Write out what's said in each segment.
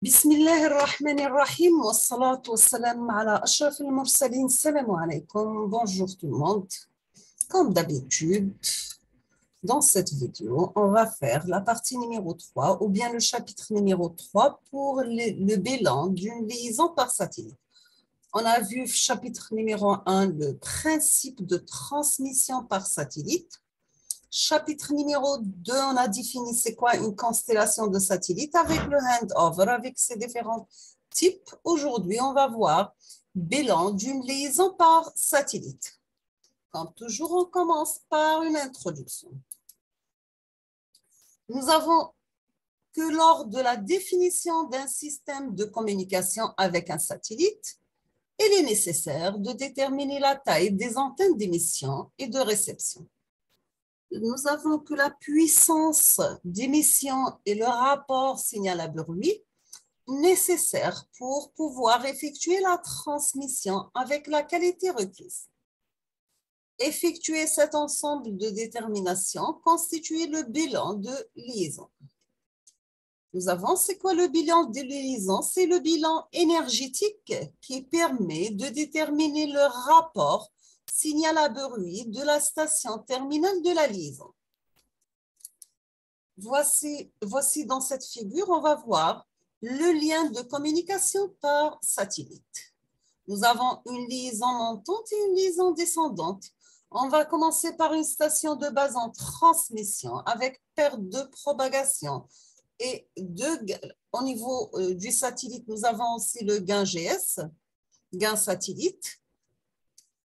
بسم الله الرحمن الرحيم والصلاة والسلام على أشرف المرسلين. Salam alaikum. Bonjour tout le monde. Comme d'habitude, dans cette vidéo, on va faire la partie numéro 3 ou bien le chapitre numéro 3 pour le bilan d'une liaison par satellite. On a vu chapitre numéro 1, le principe de transmission par satellite. Chapitre numéro 2, on a défini c'est quoi une constellation de satellites avec le handover, avec ses différents types. Aujourd'hui, on va voir bilan d'une liaison par satellite. Comme toujours, on commence par une introduction. Nous avons que lors de la définition d'un système de communication avec un satellite, il est nécessaire de déterminer la taille des antennes d'émission et de réception. Nous avons que la puissance d'émission et le rapport signal à bruit nécessaires pour pouvoir effectuer la transmission avec la qualité requise. Effectuer cet ensemble de déterminations constitue le bilan de liaison. Nous avons, c'est quoi le bilan de liaison? C'est le bilan énergétique qui permet de déterminer le rapport signal à bruit de la station terminale de la liaison. Voici dans cette figure, on va voir le lien de communication par satellite. Nous avons une liaison montante et une liaison descendante. On va commencer par une station de base en transmission avec perte de propagation. Et au niveau du satellite, nous avons aussi le gain GS, gain satellite.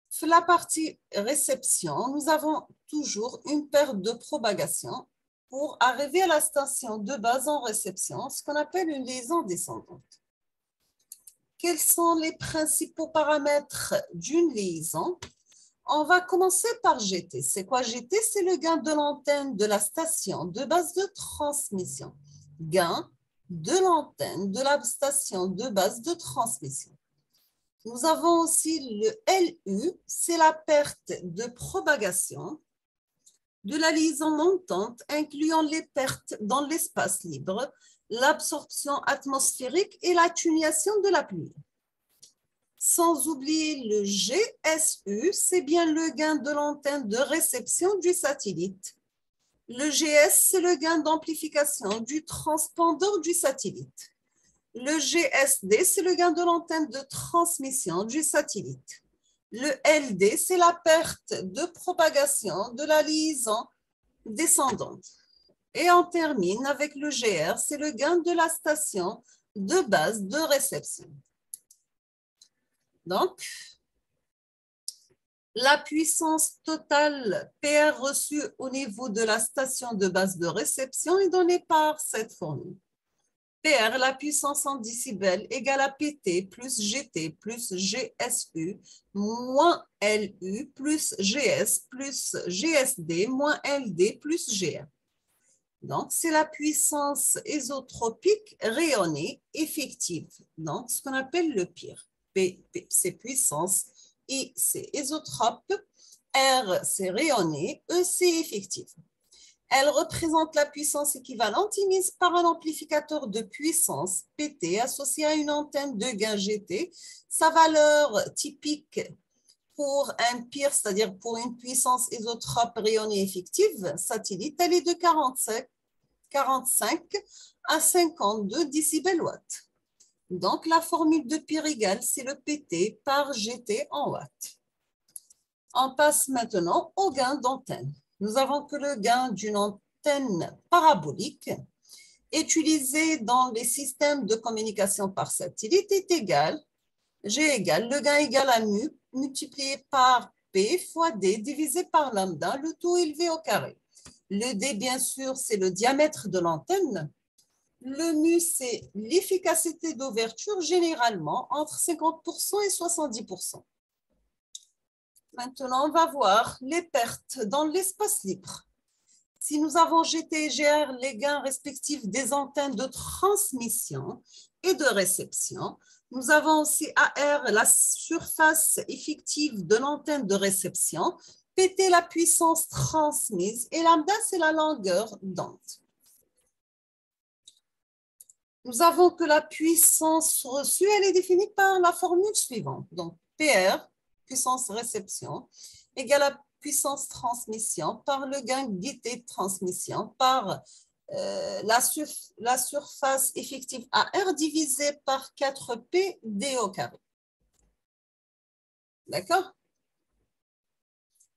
Sur la partie réception, nous avons toujours une perte de propagation pour arriver à la station de base en réception, ce qu'on appelle une liaison descendante. Quels sont les principaux paramètres d'une liaison? On va commencer par GT. C'est quoi GT? C'est le gain de l'antenne de la station de base de transmission. Gain de l'antenne de la station de base de transmission. Nous avons aussi le LU, c'est la perte de propagation de la liaison montante, incluant les pertes dans l'espace libre, l'absorption atmosphérique et l'atténuation de la pluie. Sans oublier le GSU, c'est bien le gain de l'antenne de réception du satellite. Le GS, c'est le gain d'amplification du transpondeur du satellite. Le GSD, c'est le gain de l'antenne de transmission du satellite. Le LD, c'est la perte de propagation de la liaison descendante. Et on termine avec le GR, c'est le gain de la station de base de réception. Donc, la puissance totale PR reçue au niveau de la station de base de réception est donnée par cette formule. PR, la puissance en décibels, égale à PT plus GT plus GSU moins LU plus GS plus GSD moins LD plus GR. Donc, c'est la puissance isotropique rayonnée effective. Donc, ce qu'on appelle le PIR. P, c'est puissance. I, c'est isotrope. R, c'est rayonné. E, c'est effectif. Elle représente la puissance équivalente émise par un amplificateur de puissance PT associé à une antenne de gain GT. Sa valeur typique pour un PIR, c'est-à-dire pour une puissance isotrope rayonnée effective satellite, elle est de 45 à 52 décibels watts. Donc, la formule de PIR égale, c'est le PT par GT en watts. On passe maintenant au gain d'antenne. Nous avons que le gain d'une antenne parabolique utilisée dans les systèmes de communication par satellite est égal, G égale, le gain égal à mu multiplié par P fois D divisé par lambda, le tout élevé au carré. Le D, bien sûr, c'est le diamètre de l'antenne. Le mu, c'est l'efficacité d'ouverture généralement entre 50% et 70%. Maintenant, on va voir les pertes dans l'espace libre. Si nous avons GT et GR, les gains respectifs des antennes de transmission et de réception, nous avons aussi AR, la surface effective de l'antenne de réception, PT, la puissance transmise, et lambda, c'est la longueur d'onde. nous avons que la puissance reçue, elle est définie par la formule suivante. Donc, PR, puissance réception, égale à puissance transmission par le gain guidé de transmission par la surface effective AR divisée par 4P D au carré. D'accord?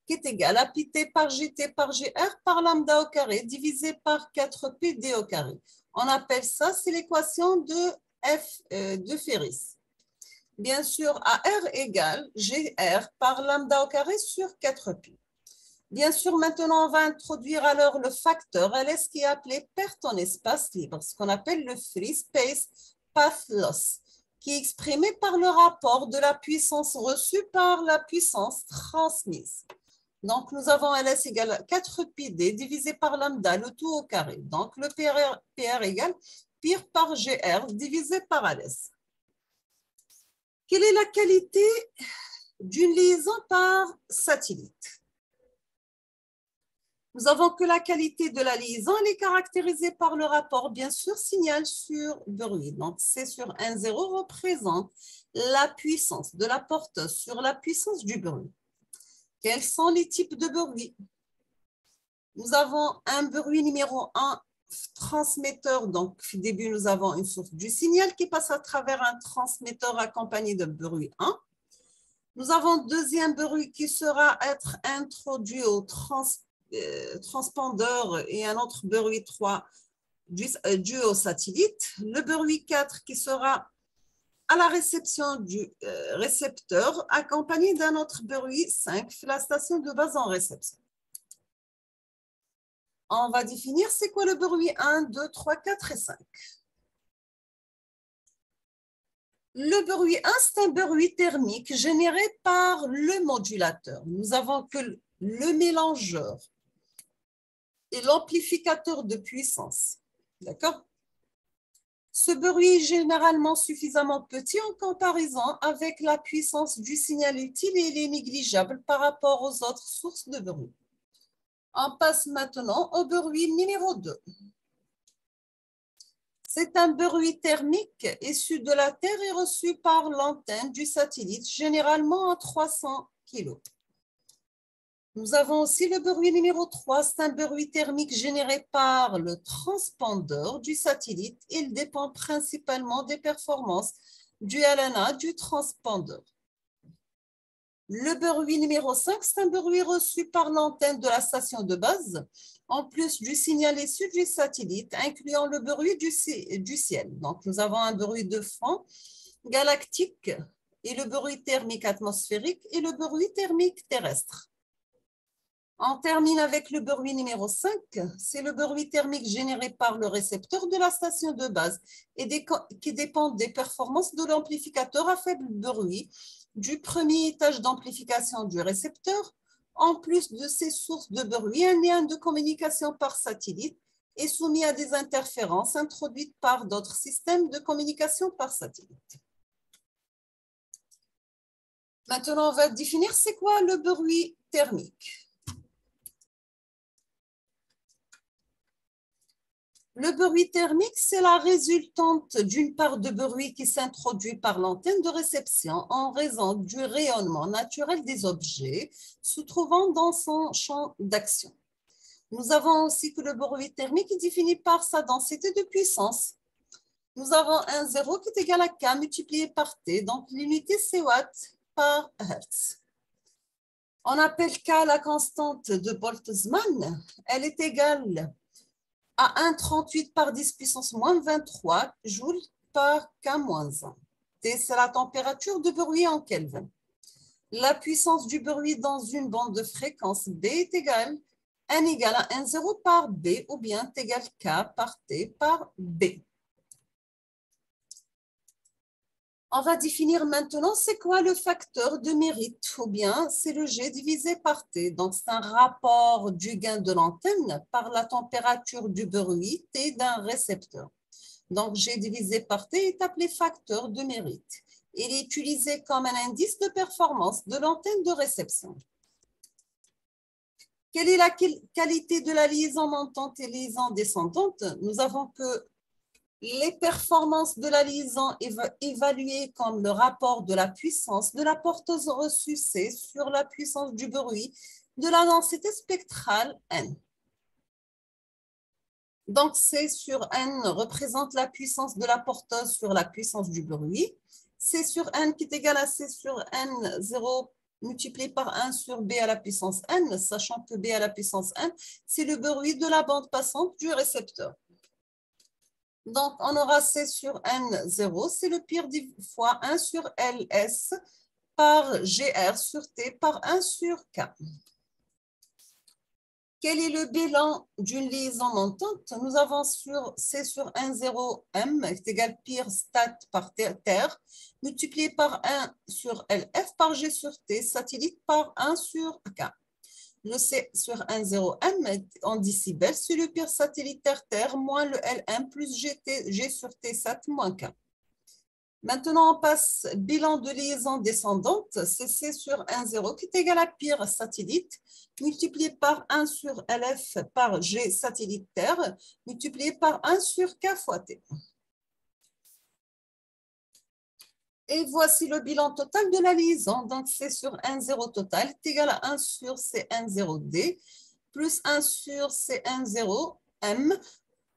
Qui est égal à PT par GT par GR par lambda au carré divisé par 4P D au carré. On appelle ça, c'est l'équation de Ferris. Bien sûr, AR égale GR par lambda au carré sur 4Pi. Bien sûr, maintenant, on va introduire alors le facteur LS qui est appelé perte en espace libre, ce qu'on appelle le free space path loss, qui est exprimé par le rapport de la puissance reçue par la puissance transmise. Donc, nous avons LS égale 4πd divisé par lambda, le tout au carré. Donc, le PR égale pi par GR divisé par LS. Quelle est la qualité d'une liaison par satellite? Nous avons que la qualité de la liaison, elle est caractérisée par le rapport, bien sûr, signal sur bruit. Donc, C sur 1,0 représente la puissance de la porteuse sur la puissance du bruit. Quels sont les types de bruit? Nous avons un bruit numéro 1, transmetteur. Donc, au début, nous avons une source du signal qui passe à travers un transmetteur accompagné de bruit 1. Nous avons deuxième bruit qui sera être introduit au transpondeur et un autre bruit 3 dû au satellite. Le bruit 4 qui sera à la réception du récepteur, accompagné d'un autre bruit 5, la station de base en réception. On va définir c'est quoi le bruit 1, 2, 3, 4 et 5. Le bruit 1, c'est un bruit thermique généré par le modulateur. Nous avons que le mélangeur et l'amplificateur de puissance. D'accord? Ce bruit est généralement suffisamment petit en comparaison avec la puissance du signal utile et il est négligeable par rapport aux autres sources de bruit. On passe maintenant au bruit numéro 2. C'est un bruit thermique issu de la Terre et reçu par l'antenne du satellite, généralement à 300 kg. Nous avons aussi le bruit numéro 3, c'est un bruit thermique généré par le transpondeur du satellite. Il dépend principalement des performances du LNA du transpondeur. Le bruit numéro 5, c'est un bruit reçu par l'antenne de la station de base, en plus du signal issu du satellite, incluant le bruit du ciel. Donc, nous avons un bruit de fond galactique et le bruit thermique atmosphérique et le bruit thermique terrestre. On termine avec le bruit numéro 5, c'est le bruit thermique généré par le récepteur de la station de base et qui dépend des performances de l'amplificateur à faible bruit du premier étage d'amplification du récepteur. En plus de ces sources de bruit, un lien de communication par satellite est soumis à des interférences introduites par d'autres systèmes de communication par satellite. Maintenant, on va définir c'est quoi le bruit thermique. Le bruit thermique, c'est la résultante d'une part de bruit qui s'introduit par l'antenne de réception en raison du rayonnement naturel des objets se trouvant dans son champ d'action. Nous avons aussi que le bruit thermique est défini par sa densité de puissance. Nous avons un 0 qui est égal à K multiplié par T, donc l'unité c'est watts par Hertz. On appelle K la constante de Boltzmann. Elle est égale à 1,38 par 10 puissance moins 23 joules par K-1. T, c'est la température de bruit en Kelvin. La puissance du bruit dans une bande de fréquence B est égale N égale à 1,0 par B ou bien T égale K par T par B. On va définir maintenant c'est quoi le facteur de mérite ou bien c'est le G divisé par T. Donc c'est un rapport du gain de l'antenne par la température du bruit T d'un récepteur. Donc G divisé par T est appelé facteur de mérite. Il est utilisé comme un indice de performance de l'antenne de réception. Quelle est la qualité de la liaison montante et liaison descendante? Nous avons que Les performances de la liaison évaluées comme le rapport de la puissance de la porteuse reçue C sur la puissance du bruit de la densité spectrale N. Donc, C sur N représente la puissance de la porteuse sur la puissance du bruit. C sur N qui est égal à C sur N0 multiplié par 1 sur B à la puissance N, sachant que B à la puissance N, c'est le bruit de la bande passante du récepteur. Donc, on aura C sur N0, c'est le pire fois 1 sur LS par GR sur T par 1 sur K. Quel est le bilan d'une liaison montante? Nous avons sur C sur N0M est égal pire stat par terre, multiplié par 1 sur LF par G sur T, satellite par 1 sur K. Le C sur N0M en décibels, c'est le pire satellitaire terre moins le LM plus G sur T sat moins K. Maintenant, on passe bilan de liaison descendante, c'est C sur N0 qui est égal à pire satellite, multiplié par 1 sur LF par G satellite terre, multiplié par 1 sur K fois T. Et voici le bilan total de la liaison. Donc, C sur N0 total est égal à 1 sur CN0D plus 1 sur CN0M,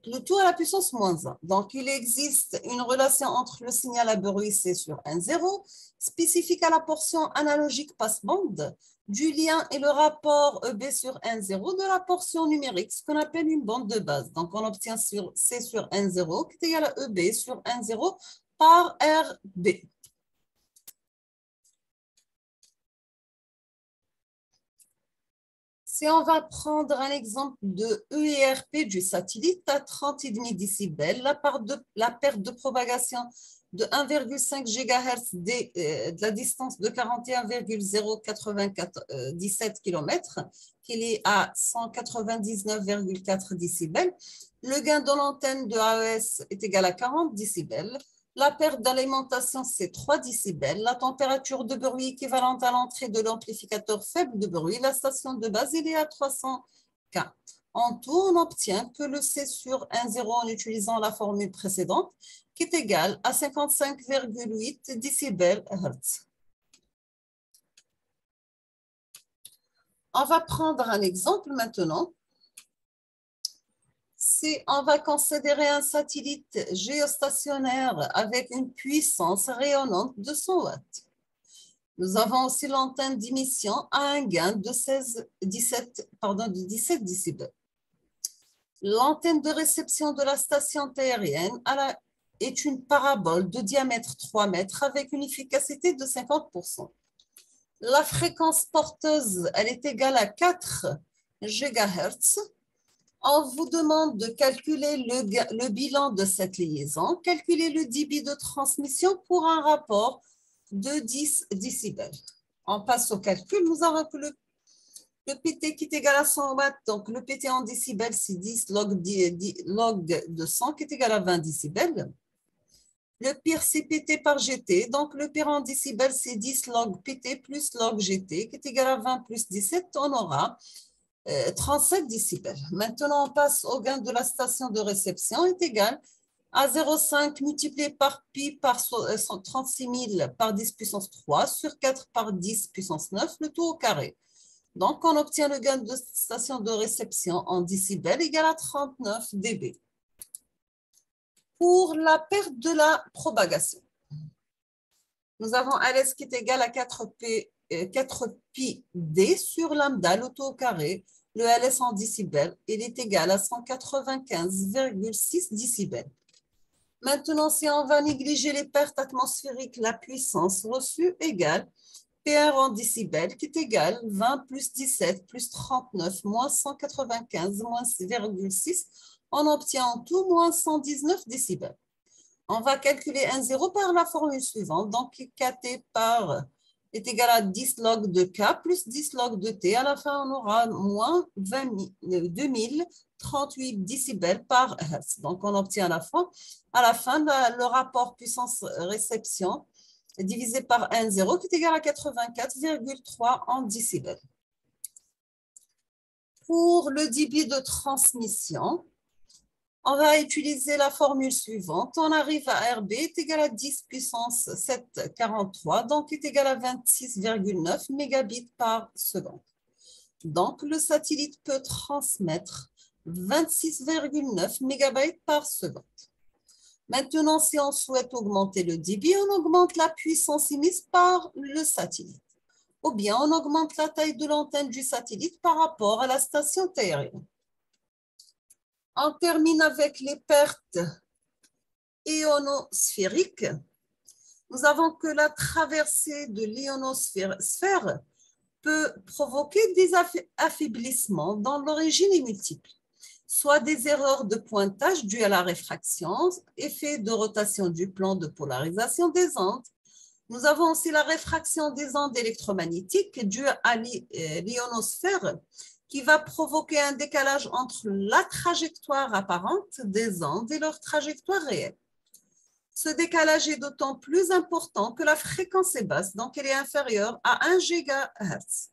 le tout à la puissance moins 1. Donc, il existe une relation entre le signal à bruit C sur N0, spécifique à la portion analogique passe-bande, du lien et le rapport EB sur N0 de la portion numérique, ce qu'on appelle une bande de base. Donc, on obtient sur C sur N0 qui est égal à EB sur N0 par RB. Si on va prendre un exemple de EIRP du satellite à 30,5 décibels, la perte de propagation de 1,5 GHz de la distance de 41,097 km, qui est à 199,4 décibels. Le gain de l'antenne de AES est égal à 40 décibels. La perte d'alimentation, c'est 3 décibels. La température de bruit équivalente à l'entrée de l'amplificateur faible de bruit. La station de base, il est à 300 K. En tout, on obtient que le C sur 1,0 en utilisant la formule précédente, qui est égale à 55,8 décibels Hertz. On va prendre un exemple maintenant. On va considérer un satellite géostationnaire avec une puissance rayonnante de 100 watts. Nous avons aussi l'antenne d'émission à un gain de 17 décibels. L'antenne de réception de la station aérienne est une parabole de diamètre 3 mètres avec une efficacité de 50%. La fréquence porteuse, elle est égale à 4 GHz. On vous demande de calculer le bilan de cette liaison, calculer le débit de transmission pour un rapport de 10 décibels. On passe au calcul. Nous avons que le PT qui est égal à 100 watts, donc le PT en décibels, c'est 10 log de 100 qui est égal à 20 décibels. Le pire, c'est PT par GT, donc le pire en décibels, c'est 10 log PT plus log GT qui est égal à 20 plus 17, on aura 37 décibels. Maintenant, on passe au gain de la station de réception est égal à 0,5 multiplié par pi par 36 000 par 10 puissance 3 sur 4 par 10 puissance 9, le tout au carré. Donc, on obtient le gain de station de réception en décibels égal à 39 dB. Pour la perte de la propagation, nous avons LS qui est égal à 4pi d sur lambda, le tout au carré. Le LS en décibels, il est égal à 195,6 décibels. Maintenant, si on va négliger les pertes atmosphériques, la puissance reçue égale PR en décibels qui est égal 20 plus 17 plus 39 moins 195 moins 6,6. On obtient en tout moins 119 décibels. On va calculer 1,0 par la formule suivante. Donc, KT par est égal à 10 log de K plus 10 log de T. À la fin, on aura moins 2038 décibels par Hertz. Donc, on obtient à la fin le rapport puissance-réception divisé par 1,0 qui est égal à 84,3 en décibels. Pour le débit de transmission, On va utiliser la formule suivante. On arrive à RB est égal à 10 puissance 743, donc est égal à 26,9 mégabits par seconde. Donc, le satellite peut transmettre 26,9 mégabytes par seconde. Maintenant, si on souhaite augmenter le débit, on augmente la puissance émise par le satellite. Ou bien, on augmente la taille de l'antenne du satellite par rapport à la station terrienne. On termine avec les pertes ionosphériques. Nous avons que la traversée de l'ionosphère peut provoquer des affaiblissements dont l'origine est multiple, soit des erreurs de pointage dues à la réfraction, effet de rotation du plan de polarisation des ondes. Nous avons aussi la réfraction des ondes électromagnétiques due à l'ionosphère qui va provoquer un décalage entre la trajectoire apparente des ondes et leur trajectoire réelle. Ce décalage est d'autant plus important que la fréquence est basse, donc elle est inférieure à 1 GHz.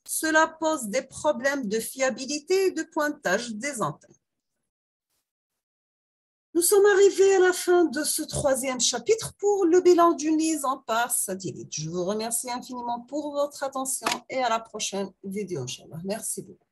Cela pose des problèmes de fiabilité et de pointage des antennes. Nous sommes arrivés à la fin de ce 3e chapitre pour le bilan d'une liaison par satellite. Je vous remercie infiniment pour votre attention et à la prochaine vidéo, Inch'Allah. Merci beaucoup.